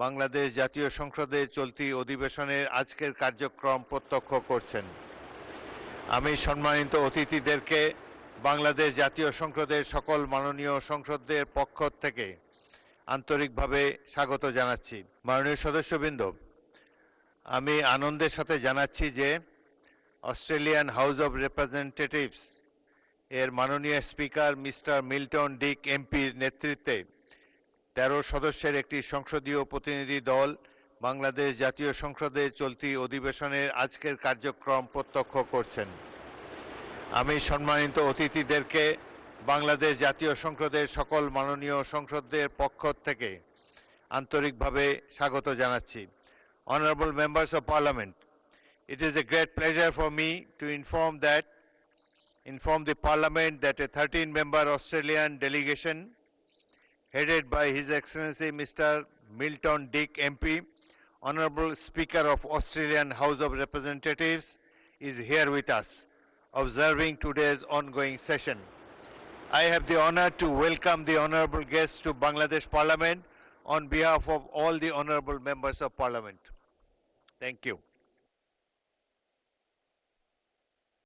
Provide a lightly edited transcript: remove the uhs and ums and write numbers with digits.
বাংলাদেশ জাতীয় সংসদের চলতি অধিবেশনের আজকের কার্যক্রম প্রত্যক্ষ করছেন। আমি সম্মানিত অতিথিদেরকে বাংলাদেশ জাতীয় সংসদের সকল মাননীয় সংসদের পক্ষ থেকে আন্তরিকভাবে স্বাগত জানাচ্ছি। মাননীয় সদস্যবৃন্দ, আমি আনন্দের সাথে জানাচ্ছি যে অস্ট্রেলিয়ান হাউস অব রিপ্রেজেন্টেটিভস এর মাননীয় স্পিকার মিস্টার মিল্টন ডিক এমপির নেতৃত্বে 13 সদস্যের একটি সংসদীয় প্রতিনিধি দল বাংলাদেশ জাতীয় সংসদের চলতি অধিবেশনের আজকের কার্যক্রম প্রত্যক্ষ করছেন। আমি সম্মানিত অতিথিদেরকে বাংলাদেশ জাতীয় সংসদের সকল মাননীয় সংসদের পক্ষ থেকে আন্তরিকভাবে স্বাগত জানাচ্ছি। Honorable members of Parliament, it is a great pleasure for me to inform the Parliament that a 13-member Australian delegation headed by His Excellency Mr. Milton Dick MP, Honorable Speaker of Australian House of Representatives, is here with us, observing today's ongoing session. I have the honor to welcome the honorable guests to Bangladesh Parliament on behalf of all the honorable members of Parliament. Thank you.